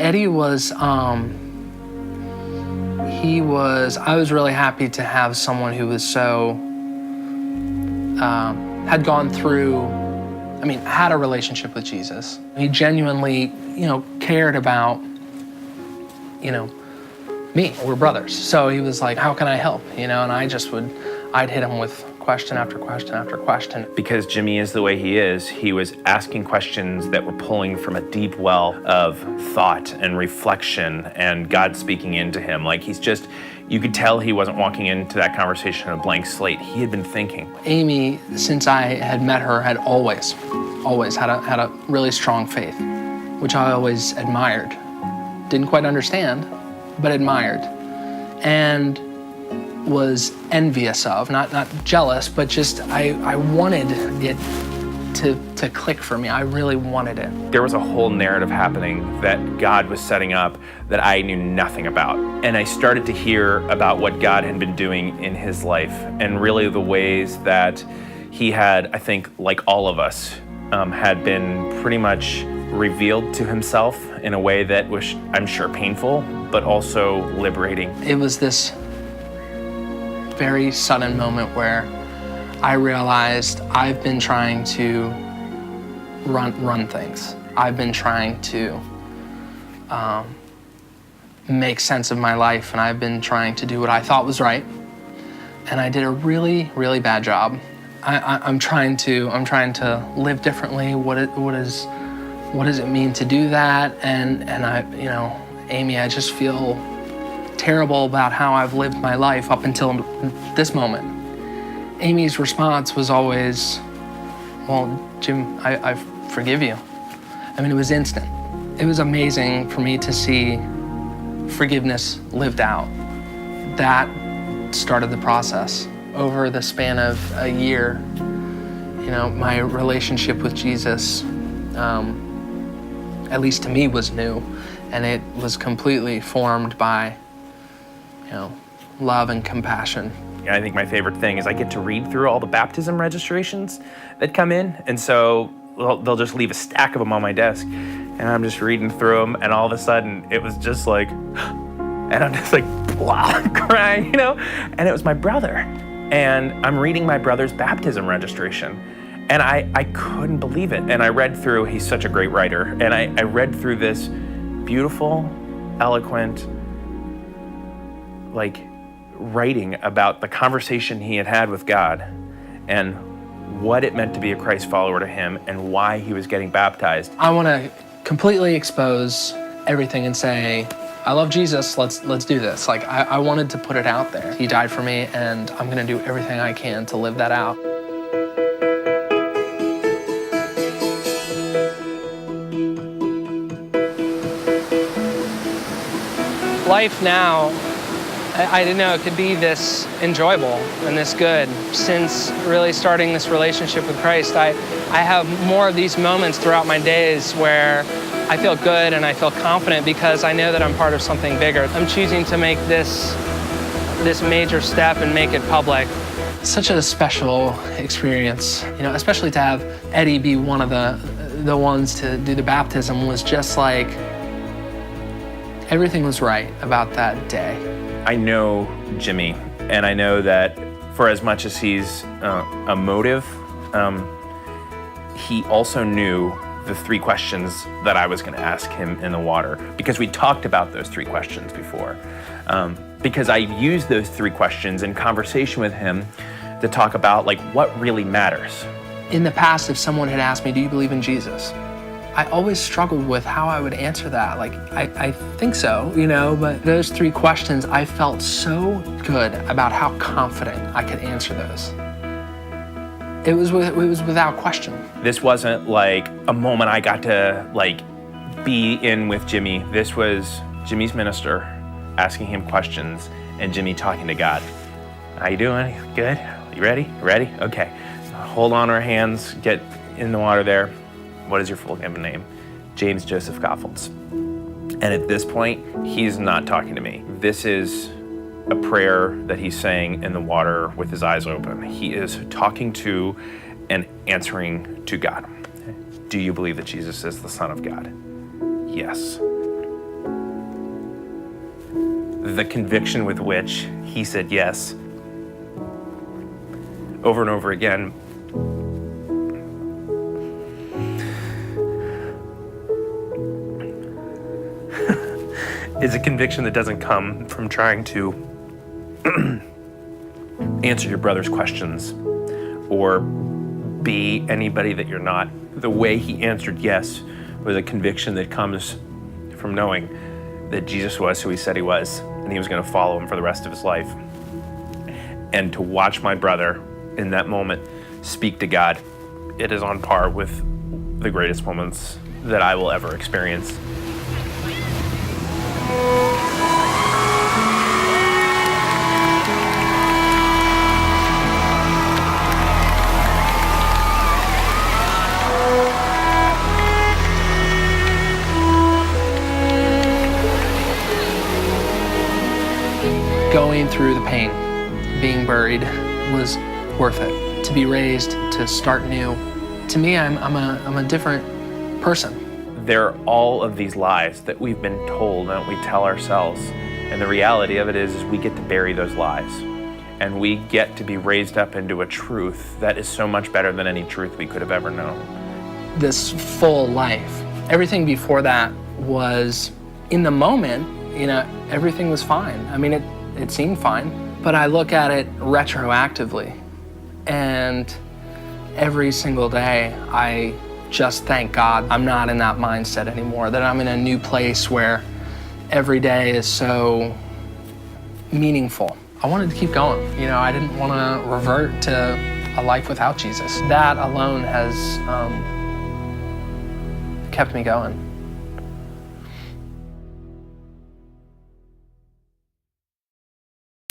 Eddie was, I was really happy to have someone who was so, had gone through, had a relationship with Jesus. He genuinely, cared about, me. We're brothers. So he was like, how can I help? And I'd hit him with question after question after question. Because Jimmy is the way he was asking questions that were pulling from a deep well of thought and reflection and God speaking into him. Like you could tell he wasn't walking into that conversation on a blank slate. He had been thinking. Amy, since I had met her, had always had a really strong faith, which I always admired. Didn't quite understand, but admired. And was envious of, not jealous, but just I wanted it to click for me. I really wanted it. There was a whole narrative happening that God was setting up that I knew nothing about. And I started to hear about what God had been doing in his life and really the ways that he had, I think, like all of us, had been pretty much revealed to himself in a way that was, I'm sure, painful, but also liberating. It was this very sudden moment where I realized I've been trying to run things. I've been trying to make sense of my life, and I've been trying to do what I thought was right. And I did a really, really bad job. I'm trying to live differently. What does it mean to do that? And I, Amy, I just feel terrible about how I've lived my life up until this moment. Amy's response was always, well, Jim, I forgive you. It was instant. It was amazing for me to see forgiveness lived out. That started the process. Over the span of a year, my relationship with Jesus, at least to me, was new, and it was completely formed by love and compassion. I think my favorite thing is I get to read through all the baptism registrations that come in. And so they'll just leave a stack of them on my desk. And I'm just reading through them. And all of a sudden it was just like, and I'm just like, wow, crying, And it was my brother. And I'm reading my brother's baptism registration. And I couldn't believe it. And I read through, he's such a great writer. And I read through this beautiful, eloquent, writing about the conversation he had with God and what it meant to be a Christ follower to him and why he was getting baptized. I want to completely expose everything and say, I love Jesus, let's do this. I wanted to put it out there. He died for me, and I'm going to do everything I can to live that out. Life now, I didn't know it could be this enjoyable and this good. Since really starting this relationship with Christ, I have more of these moments throughout my days where I feel good and I feel confident because I know that I'm part of something bigger. I'm choosing to make this major step and make it public. Such a special experience, especially to have Eddie be one of the ones to do the baptism was just like, everything was right about that day. I know Jimmy, and I know that for as much as he's emotive, he also knew the 3 questions that I was going to ask him in the water, because we talked about those 3 questions before. Because I used those 3 questions in conversation with him to talk about what really matters. In the past, if someone had asked me, do you believe in Jesus? I always struggled with how I would answer that. I think so, but those 3 questions, I felt so good about how confident I could answer those. It was without question. This wasn't like a moment I got to be in with Jimmy. This was Jimmy's minister asking him questions and Jimmy talking to God. How you doing? Good? You ready? Ready? Okay. Hold on our hands, get in the water there. What is your full name? James Joseph Goffels. And at this point, he's not talking to me. This is a prayer that he's saying in the water with his eyes open. He is talking to and answering to God. Do you believe that Jesus is the Son of God? Yes. the conviction with which he said yes over and over again is a conviction that doesn't come from trying to answer your brother's questions or be anybody that you're not. The way he answered yes was a conviction that comes from knowing that Jesus was who he said he was, and he was going to follow him for the rest of his life. And to watch my brother in that moment speak to God, it is on par with the greatest moments that I will ever experience. Going through the pain, being buried, was worth it. To be raised, to start new. To me, I'm a different person. There are all of these lies that we've been told and that we tell ourselves. And the reality of it is we get to bury those lies. And we get to be raised up into a truth that is so much better than any truth we could have ever known. This full life. Everything before that was, in the moment, everything was fine. I mean, it seemed fine, but I look at it retroactively, and every single day I just thank God I'm not in that mindset anymore, that I'm in a new place where every day is so meaningful. I wanted to keep going. I didn't want to revert to a life without Jesus. That alone has kept me going.